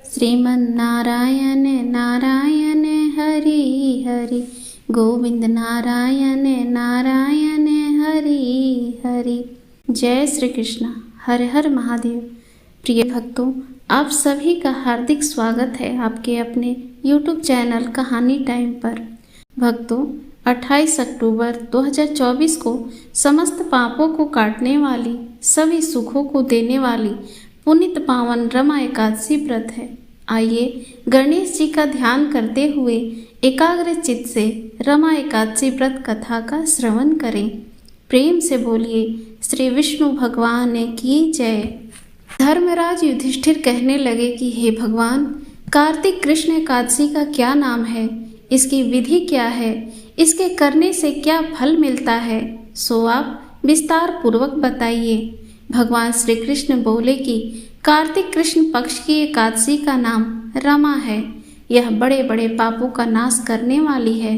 श्रीमन्नारायण नारायण हरि हरि, गोविंद नारायण नारायण हरि हरि। जय श्री कृष्ण। हर हर महादेव। प्रिय भक्तों, आप सभी का हार्दिक स्वागत है आपके अपने YouTube चैनल कहानी टाइम पर। भक्तों, 28 अक्टूबर 2024 को समस्त पापों को काटने वाली, सभी सुखों को देने वाली पुनित पावन रमा एकादशी व्रत है। आइए गणेश जी का ध्यान करते हुए एकाग्र चित्त से रमा एकादशी व्रत कथा का श्रवण करें। प्रेम से बोलिए श्री विष्णु भगवान की जय। धर्मराज युधिष्ठिर कहने लगे कि हे भगवान, कार्तिक कृष्ण एकादशी का क्या नाम है, इसकी विधि क्या है, इसके करने से क्या फल मिलता है, सो आप विस्तार पूर्वक बताइए। भगवान श्री कृष्ण बोले कि कार्तिक कृष्ण पक्ष की एकादशी का नाम रमा है। यह बड़े बड़े पापों का नाश करने वाली है।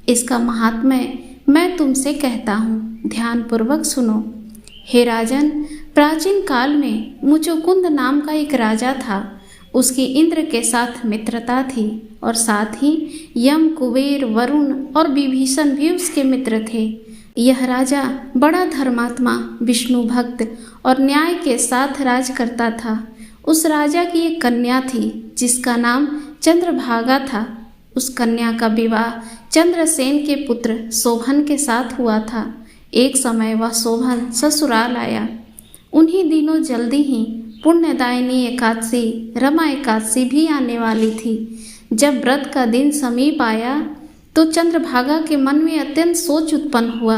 इसका महात्म्य मैं तुमसे कहता हूँ, ध्यान पूर्वक सुनो। हे राजन, प्राचीन काल में मुचुकुंद नाम का एक राजा था। उसकी इंद्र के साथ मित्रता थी और साथ ही यम, कुबेर, वरुण और विभीषण भी उसके मित्र थे। यह राजा बड़ा धर्मात्मा, विष्णु भक्त और न्याय के साथ राज करता था। उस राजा की एक कन्या थी जिसका नाम चंद्रभागा था। उस कन्या का विवाह चंद्रसेन के पुत्र शोभन के साथ हुआ था। एक समय वह शोभन ससुराल आया। उन्हीं दिनों जल्दी ही पुण्यदायिनी एकादशी रमा एकादशी भी आने वाली थी। जब व्रत का दिन समीप आया तो चंद्रभागा के मन में अत्यंत सोच उत्पन्न हुआ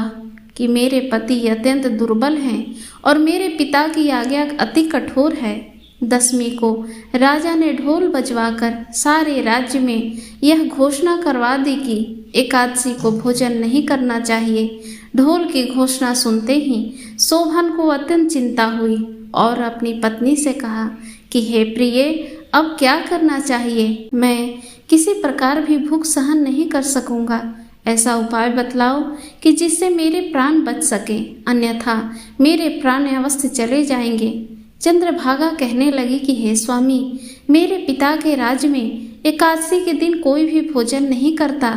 कि मेरे पति अत्यंत दुर्बल हैं और मेरे पिता की आज्ञा अति कठोर है। दसवीं को राजा ने ढोल बजवाकर सारे राज्य में यह घोषणा करवा दी कि एकादशी को भोजन नहीं करना चाहिए। ढोल की घोषणा सुनते ही शोभन को अत्यंत चिंता हुई और अपनी पत्नी से कहा कि हे प्रिय, अब क्या करना चाहिए? मैं किसी प्रकार भी भूख सहन नहीं कर सकूंगा। ऐसा उपाय बतलाओ कि जिससे मेरे प्राण बच सके, अन्यथा मेरे प्राण अवश्य चले जाएंगे। चंद्रभागा कहने लगी कि हे स्वामी, मेरे पिता के राज्य में एकादशी के दिन कोई भी भोजन नहीं करता।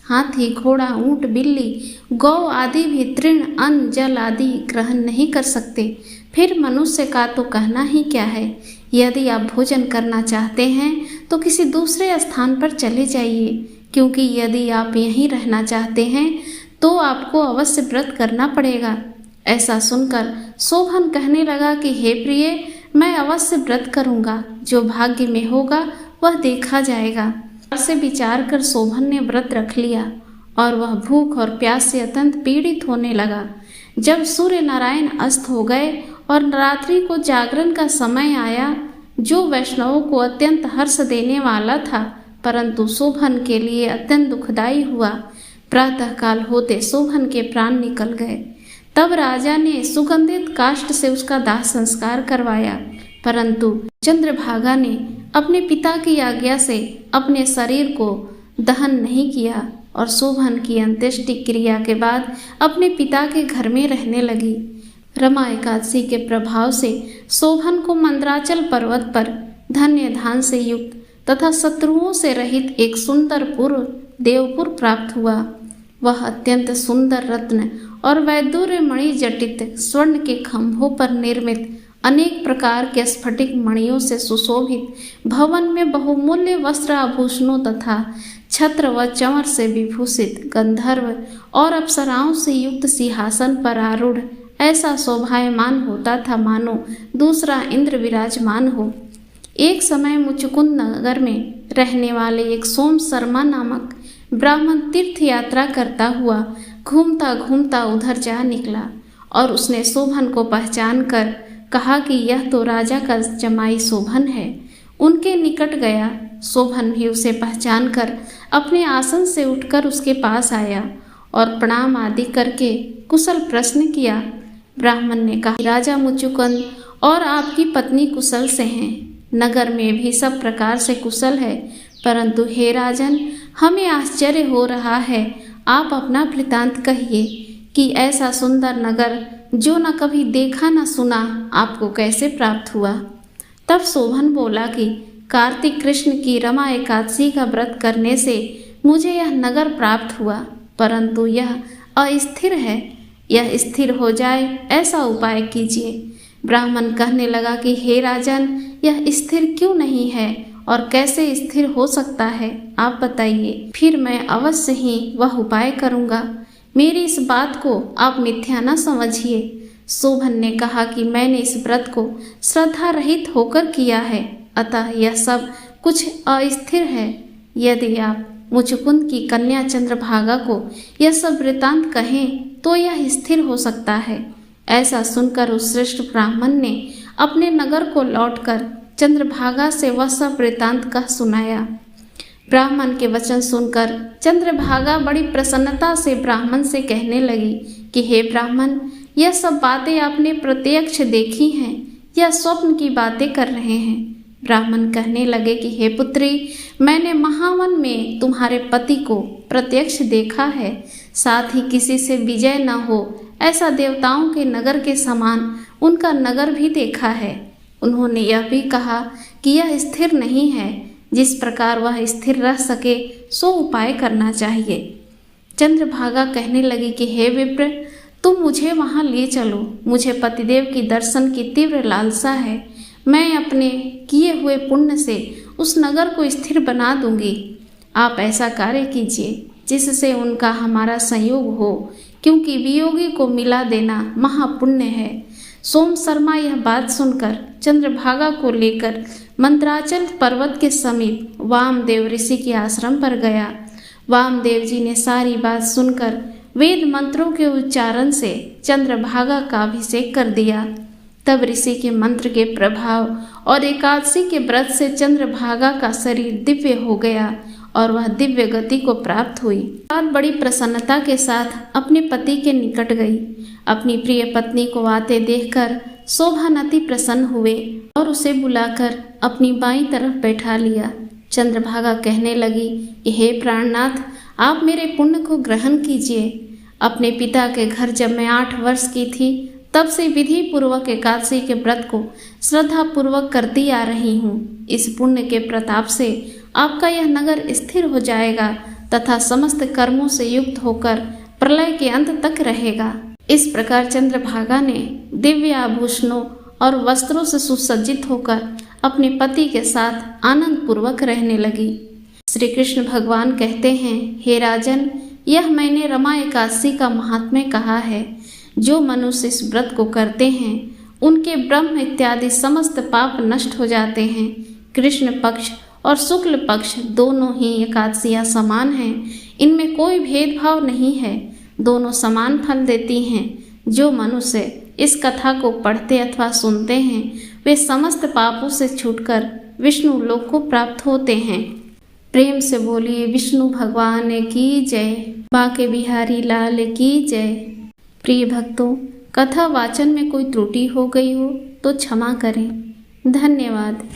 हाथी, घोड़ा, ऊंट, बिल्ली, गौ आदि भी तृण, अन्न, जल आदि ग्रहण नहीं कर सकते। फिर मनुष्य का तो कहना ही क्या है। यदि आप भोजन करना चाहते हैं तो किसी दूसरे स्थान पर चले जाइए, क्योंकि यदि आप यहीं रहना चाहते हैं तो आपको अवश्य व्रत करना पड़ेगा। ऐसा सुनकर शोभन कहने लगा कि हे प्रिय, मैं अवश्य व्रत करूंगा। जो भाग्य में होगा वह देखा जाएगा। से विचार कर शोभन ने व्रत रख लिया और वह भूख और प्यास से अत्यंत पीड़ित होने लगा। जब सूर्य नारायण अस्त हो गए और रात्रि को जागरण का समय आया, जो वैष्णवों को अत्यंत हर्ष देने वाला था, परंतु शोभन के लिए अत्यंत दुखदायी हुआ। प्रातःकाल होते शोभन के प्राण निकल गए। तब राजा ने सुगंधित काष्ठ से उसका दाह संस्कार करवाया, परंतु चंद्रभागा ने अपने पिता की आज्ञा से अपने शरीर को दहन नहीं किया और शोभन की अंत्येष्टि क्रिया के बाद अपने पिता के घर में रहने लगी। रमा एकादशी के प्रभाव से शोभन को मंदराचल पर्वत पर धन्य धान से युक्त तथा शत्रुओं से रहित एक सुंदर देवपुर प्राप्त हुआ। वह अत्यंत सुंदर रत्न और वैदूर्य मणि जटित स्वर्ण के खंभों पर निर्मित अनेक प्रकार के स्फटिक मणियों से सुशोभित भवन में बहुमूल्य वस्त्र आभूषणों तथा छत्र व चंवर से विभूषित गंधर्व और अप्सराओं से युक्त सिंहासन पर आरूढ़ ऐसा शोभायमान होता था मानो दूसरा इंद्र विराजमान हो। एक समय मुचुकुंद नगर में रहने वाले एक सोम शर्मा नामक ब्राह्मण तीर्थ यात्रा करता हुआ घूमता घूमता उधर जा निकला और उसने शोभन को पहचान कर कहा कि यह तो राजा का जमाई शोभन है। उनके निकट गया। शोभन भी उसे पहचान कर अपने आसन से उठकर उसके पास आया और प्रणाम आदि करके कुशल प्रश्न किया। ब्राह्मण ने कहा, राजा मुचुकुंद और आपकी पत्नी कुशल से हैं। नगर में भी सब प्रकार से कुशल है, परंतु हे राजन, हमें आश्चर्य हो रहा है। आप अपना वृतांत कहिए कि ऐसा सुंदर नगर जो न कभी देखा न सुना आपको कैसे प्राप्त हुआ। तब शोभन बोला कि कार्तिक कृष्ण की रमा एकादशी का व्रत करने से मुझे यह नगर प्राप्त हुआ, परंतु यह अस्थिर है। यह स्थिर हो जाए ऐसा उपाय कीजिए। ब्राह्मण कहने लगा कि हे राजन, यह स्थिर क्यों नहीं है और कैसे स्थिर हो सकता है, आप बताइए, फिर मैं अवश्य ही वह उपाय करूँगा। मेरी इस बात को आप मिथ्या न समझिए। शोभन ने कहा कि मैंने इस व्रत को श्रद्धा रहित होकर किया है, अतः यह सब कुछ अस्थिर है। यदि आप मुचुकुंद की कन्या चंद्रभागा को यह सब वृतांत कहें तो यह स्थिर हो सकता है। ऐसा सुनकर उस श्रेष्ठ ब्राह्मण ने अपने नगर को लौटकर चंद्रभागा से वह सब वृतांत कह सुनाया। ब्राह्मण के वचन सुनकर चंद्रभागा बड़ी प्रसन्नता से ब्राह्मण से कहने लगी कि हे ब्राह्मण, यह सब बातें आपने प्रत्यक्ष देखी हैं या स्वप्न की बातें कर रहे हैं। ब्राह्मण कहने लगे कि हे पुत्री, मैंने महावन में तुम्हारे पति को प्रत्यक्ष देखा है, साथ ही किसी से विजय न हो ऐसा देवताओं के नगर के समान उनका नगर भी देखा है। उन्होंने यह भी कहा कि यह स्थिर नहीं है, जिस प्रकार वह स्थिर रह सके सो उपाय करना चाहिए। चंद्रभागा कहने लगी कि हे विप्र, तुम मुझे वहाँ ले चलो, मुझे पतिदेव की दर्शन की तीव्र लालसा है। मैं अपने किए हुए पुण्य से उस नगर को स्थिर बना दूंगी। आप ऐसा कार्य कीजिए जिससे उनका हमारा संयोग हो, क्योंकि वियोगी को मिला देना महापुण्य है। सोम शर्मा यह बात सुनकर चंद्रभागा को लेकर मंत्राचल पर्वत के समीप वामदेव ऋषि के आश्रम पर गया। वामदेव जी ने सारी बात सुनकर वेद मंत्रों के उच्चारण से चंद्रभागा का अभिषेक कर दिया। तब ऋषि के मंत्र के प्रभाव और एकादशी के व्रत से चंद्रभागा का शरीर दिव्य हो गया और वह दिव्य गति को प्राप्त हुई। बाद बड़ी प्रसन्नता के साथ अपने पति के निकट गई। अपनी प्रिय पत्नी को आते देखकर शोभन अति प्रसन्न हुए और उसे बुलाकर अपनी बाईं तरफ बैठा लिया। चंद्रभागा कहने लगी कि हे प्राणनाथ, आप मेरे पुण्य को ग्रहण कीजिए। अपने पिता के घर जब मैं 8 वर्ष की थी तब से विधि पूर्वक एकादशी के व्रत को श्रद्धा पूर्वक करती आ रही हूँ। इस पुण्य के प्रताप से आपका यह नगर स्थिर हो जाएगा तथा समस्त कर्मों से युक्त होकर प्रलय के अंत तक रहेगा। इस प्रकार चंद्रभागा ने दिव्य आभूषणों और वस्त्रों से सुसज्जित होकर अपने पति के साथ आनंद पूर्वक रहने लगी। श्री कृष्ण भगवान कहते हैं, हे राजन, यह मैंने रमा एकादशी का महात्म्य कहा है। जो मनुष्य इस व्रत को करते हैं उनके ब्रह्म इत्यादि समस्त पाप नष्ट हो जाते हैं। कृष्ण पक्ष और शुक्ल पक्ष दोनों ही एकादशियाँ समान हैं, इनमें कोई भेदभाव नहीं है, दोनों समान फल देती हैं। जो मनुष्य इस कथा को पढ़ते अथवा सुनते हैं वे समस्त पापों से छूटकर विष्णु लोक को प्राप्त होते हैं। प्रेम से बोलिए विष्णु भगवान की जय, बांके बिहारी लाल की जय। प्रिय भक्तों, कथा वाचन में कोई त्रुटि हो गई हो तो क्षमा करें। धन्यवाद।